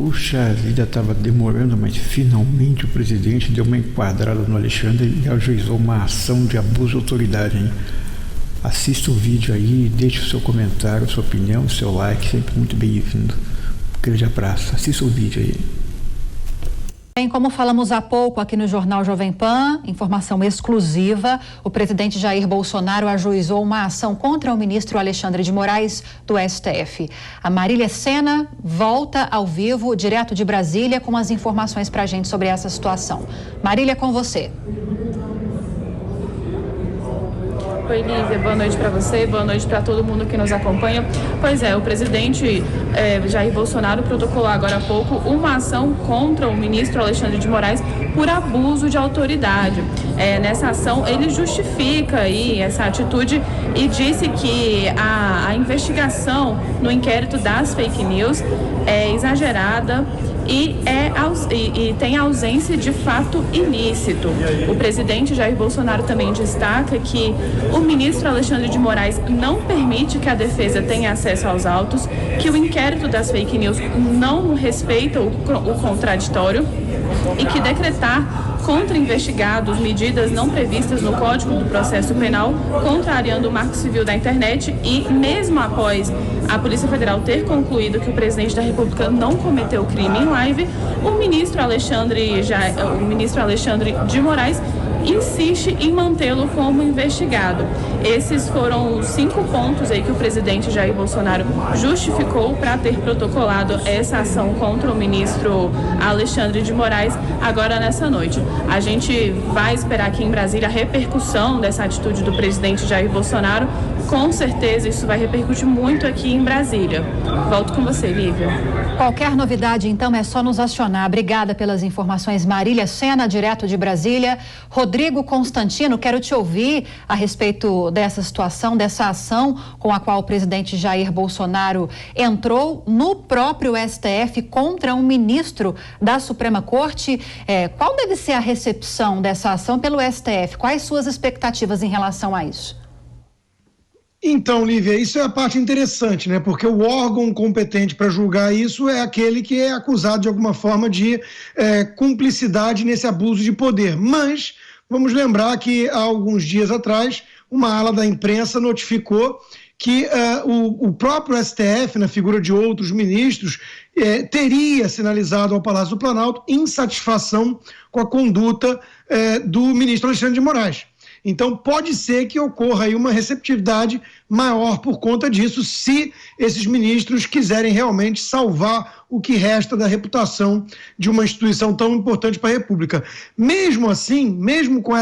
Puxa vida, estava demorando, mas finalmente o presidente deu uma enquadrada no Alexandre e ajuizou uma ação de abuso de autoridade, hein? Assista o vídeo aí, deixe o seu comentário, sua opinião, o seu like, sempre muito bem-vindo. Grande abraço, assista o vídeo aí. Bem, como falamos há pouco aqui no Jornal Jovem Pan, informação exclusiva, o presidente Jair Bolsonaro ajuizou uma ação contra o ministro Alexandre de Moraes do STF. A Marília Sena volta ao vivo, direto de Brasília, com as informações para a gente sobre essa situação. Marília, com você. Oi, Lívia, boa noite para você, boa noite para todo mundo que nos acompanha. Pois é, o presidente Jair Bolsonaro protocolou agora há pouco uma ação contra o ministro Alexandre de Moraes por abuso de autoridade. Nessa ação, ele justifica aí essa atitude e disse que a investigação no inquérito das fake news é exagerada e tem ausência de fato ilícito. O presidente Jair Bolsonaro também destaca que o ministro Alexandre de Moraes não permite que a defesa tenha acesso aos autos, que o inquérito das fake news não respeita o contraditório e que decretar contra investigados medidas não previstas no Código do Processo Penal, contrariando o Marco Civil da Internet e, mesmo após a Polícia Federal ter concluído que o presidente da República não cometeu crime em live, o ministro Alexandre de Moraes insiste em mantê-lo como investigado. Esses foram os 5 pontos aí que o presidente Jair Bolsonaro justificou para ter protocolado essa ação contra o ministro Alexandre de Moraes agora nessa noite. A gente vai esperar aqui em Brasília a repercussão dessa atitude do presidente Jair Bolsonaro. Com certeza isso vai repercutir muito aqui em Brasília. Volto com você, Lívia. Qualquer novidade, então, é só nos acionar. Obrigada pelas informações, Marília Sena, direto de Brasília. Rodrigo Constantino, quero te ouvir a respeito dessa situação, dessa ação com a qual o presidente Jair Bolsonaro entrou no próprio STF contra um ministro da Suprema Corte. Qual deve ser a recepção dessa ação pelo STF? Quais suas expectativas em relação a isso? Então, Lívia, isso é a parte interessante, né? Porque o órgão competente para julgar isso é aquele que é acusado de alguma forma de cumplicidade nesse abuso de poder. Mas vamos lembrar que há alguns dias atrás, uma ala da imprensa notificou que o próprio STF, na figura de outros ministros, teria sinalizado ao Palácio do Planalto insatisfação com a conduta do ministro Alexandre de Moraes. Então, pode ser que ocorra aí uma receptividade maior por conta disso, se esses ministros quiserem realmente salvar o que resta da reputação de uma instituição tão importante para a República. Mesmo assim, mesmo com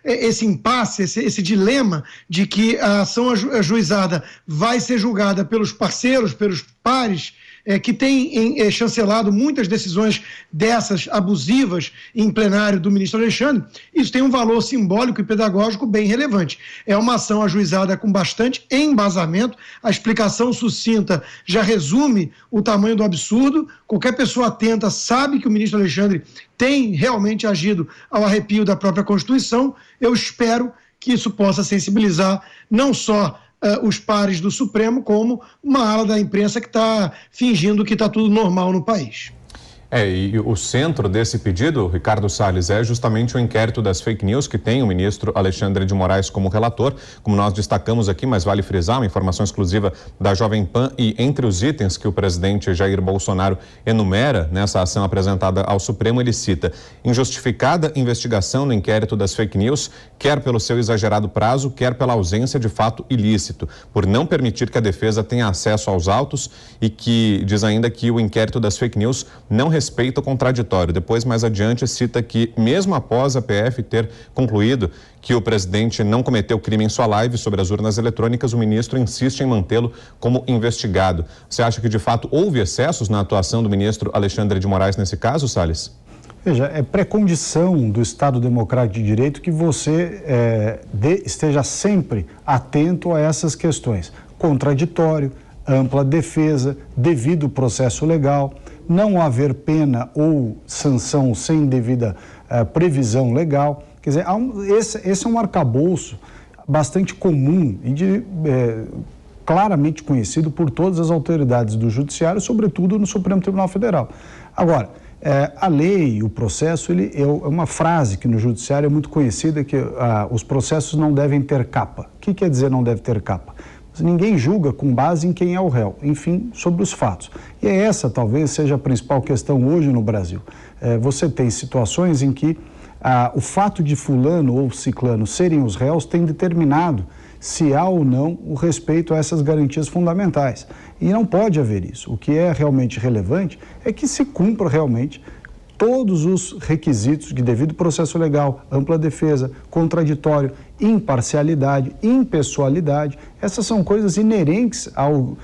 esse impasse, esse dilema de que a ação ajuizada vai ser julgada pelos parceiros, pelos pares, que tem chancelado muitas decisões dessas abusivas em plenário do ministro Alexandre, isso tem um valor simbólico e pedagógico bem relevante. É uma ação ajuizada com bastante embasamento, a explicação sucinta já resume o tamanho do absurdo, qualquer pessoa atenta sabe que o ministro Alexandre tem realmente agido ao arrepio da própria Constituição. Eu espero que isso possa sensibilizar não só os pares do Supremo, como uma ala da imprensa que está fingindo que está tudo normal no país. E o centro desse pedido, Ricardo Salles, é justamente o inquérito das fake news que tem o ministro Alexandre de Moraes como relator, como nós destacamos aqui, mas vale frisar, uma informação exclusiva da Jovem Pan, e entre os itens que o presidente Jair Bolsonaro enumera nessa ação apresentada ao Supremo, ele cita injustificada investigação no inquérito das fake news, quer pelo seu exagerado prazo, quer pela ausência de fato ilícito, por não permitir que a defesa tenha acesso aos autos, e que diz ainda que o inquérito das fake news não respeita o contraditório. Depois, mais adiante, cita que, mesmo após a PF ter concluído que o presidente não cometeu crime em sua live sobre as urnas eletrônicas, o ministro insiste em mantê-lo como investigado. Você acha que, de fato, houve excessos na atuação do ministro Alexandre de Moraes nesse caso, Salles? Veja, é pré-condição do Estado Democrático de Direito que você esteja sempre atento a essas questões. Contraditório, ampla defesa, devido processo legal, não haver pena ou sanção sem devida previsão legal. Quer dizer, esse é um arcabouço bastante comum e claramente conhecido por todas as autoridades do Judiciário, sobretudo no Supremo Tribunal Federal. Agora, a lei, o processo, é uma frase que no Judiciário é muito conhecida, que os processos não devem ter capa. O que quer dizer não deve ter capa? Ninguém julga com base em quem é o réu, enfim, sobre os fatos. E essa talvez seja a principal questão hoje no Brasil. Você tem situações em que o fato de fulano ou ciclano serem os réus tem determinado se há ou não o respeito a essas garantias fundamentais. E não pode haver isso. O que é realmente relevante é que se cumpra realmente todos os requisitos de devido processo legal, ampla defesa, contraditório, imparcialidade, impessoalidade. Essas são coisas inerentes ao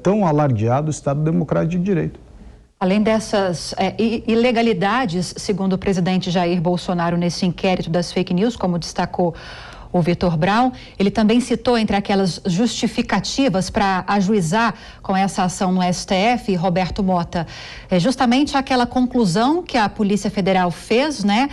tão alardeado Estado Democrático de Direito. Além dessas ilegalidades, segundo o presidente Jair Bolsonaro nesse inquérito das fake news, como destacou o Vitor Brown, ele também citou entre aquelas justificativas para ajuizar com essa ação no STF, Roberto Mota, justamente aquela conclusão que a Polícia Federal fez, né,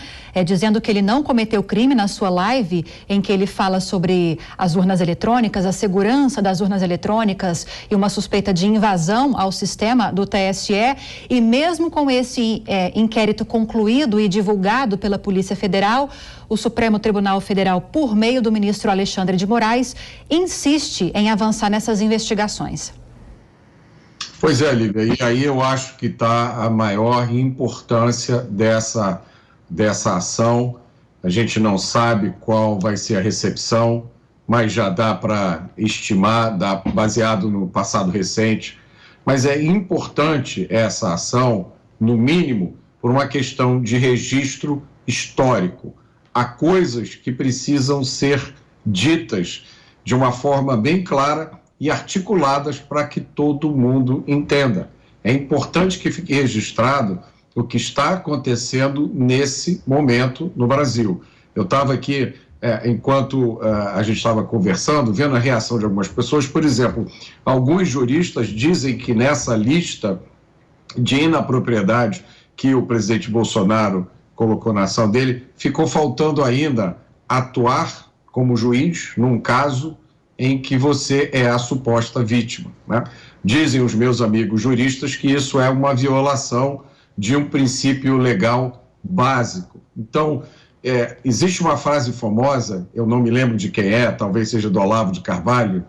dizendo que ele não cometeu crime na sua live, em que ele fala sobre as urnas eletrônicas, a segurança das urnas eletrônicas e uma suspeita de invasão ao sistema do TSE. E mesmo com esse inquérito concluído e divulgado pela Polícia Federal, o Supremo Tribunal Federal, por meio do ministro Alexandre de Moraes, insiste em avançar nessas investigações. Pois é, Lívia, e aí eu acho que está a maior importância dessa ação. A gente não sabe qual vai ser a recepção, mas já dá para estimar, baseado no passado recente. Mas é importante essa ação, no mínimo, por uma questão de registro histórico. Há coisas que precisam ser ditas de uma forma bem clara e articuladas para que todo mundo entenda. É importante que fique registrado o que está acontecendo nesse momento no Brasil. Eu estava aqui, enquanto a gente estava conversando, vendo a reação de algumas pessoas. Por exemplo, alguns juristas dizem que nessa lista de inapropriedade que o presidente Bolsonaro colocou na ação dele, ficou faltando ainda atuar como juiz num caso em que você é a suposta vítima, né? Dizem os meus amigos juristas que isso é uma violação de um princípio legal básico. Então, existe uma frase famosa, eu não me lembro de quem é, talvez seja do Olavo de Carvalho,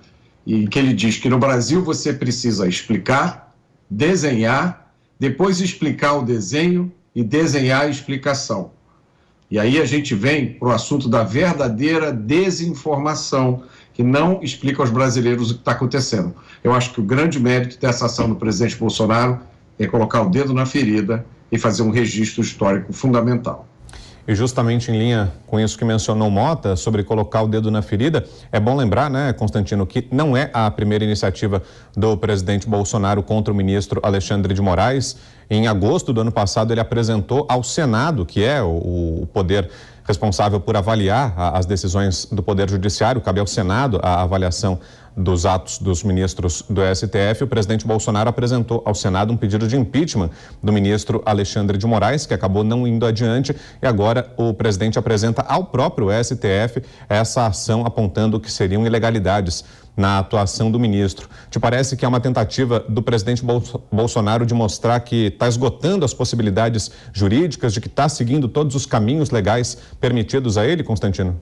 e que ele diz que no Brasil você precisa explicar, desenhar, depois explicar o desenho e desenhar a explicação. E aí a gente vem para o assunto da verdadeira desinformação, que não explica aos brasileiros o que está acontecendo. Eu acho que o grande mérito dessa ação do presidente Bolsonaro é colocar o dedo na ferida e fazer um registro histórico fundamental. E justamente em linha com isso que mencionou Mota, sobre colocar o dedo na ferida, é bom lembrar, né, Constantino, que não é a primeira iniciativa do presidente Bolsonaro contra o ministro Alexandre de Moraes. Em agosto do ano passado, ele apresentou ao Senado, que é o poder responsável por avaliar as decisões do Poder Judiciário, cabe ao Senado a avaliação dos atos dos ministros do STF. O presidente Bolsonaro apresentou ao Senado um pedido de impeachment do ministro Alexandre de Moraes, que acabou não indo adiante, e agora o presidente apresenta ao próprio STF essa ação apontando que seriam ilegalidades na atuação do ministro. Te parece que é uma tentativa do presidente Bolsonaro de mostrar que está esgotando as possibilidades jurídicas, de que está seguindo todos os caminhos legais permitidos a ele, Constantino?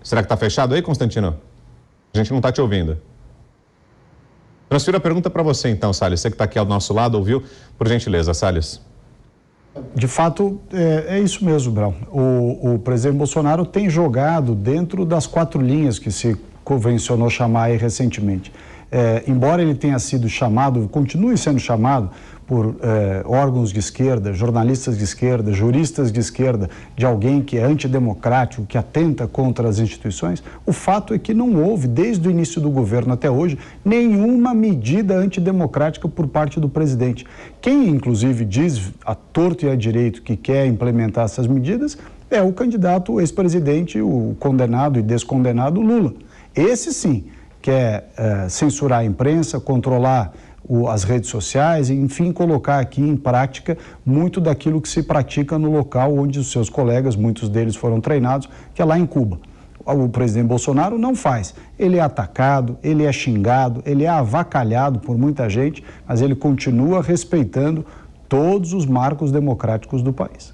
Será que está fechado aí, Constantino? A gente não está te ouvindo. Transfiro a pergunta para você então, Salles. Você que está aqui ao nosso lado, ouviu? Por gentileza, Salles. De fato, é isso mesmo, Brown. O presidente Bolsonaro tem jogado dentro das 4 linhas que se convencionou chamar aí recentemente. Embora ele tenha sido chamado, continue sendo chamado por órgãos de esquerda, jornalistas de esquerda, juristas de esquerda, de alguém que é antidemocrático, que atenta contra as instituições, o fato é que não houve, desde o início do governo até hoje, nenhuma medida antidemocrática por parte do presidente. Quem, inclusive, diz a torto e a direito que quer implementar essas medidas é o candidato, o ex-presidente, o condenado e descondenado Lula. Esse sim quer censurar a imprensa, controlar as redes sociais e, enfim, colocar aqui em prática muito daquilo que se pratica no local onde os seus colegas, muitos deles foram treinados, que é lá em Cuba. O presidente Bolsonaro não faz. Ele é atacado, ele é xingado, ele é avacalhado por muita gente, mas ele continua respeitando todos os marcos democráticos do país.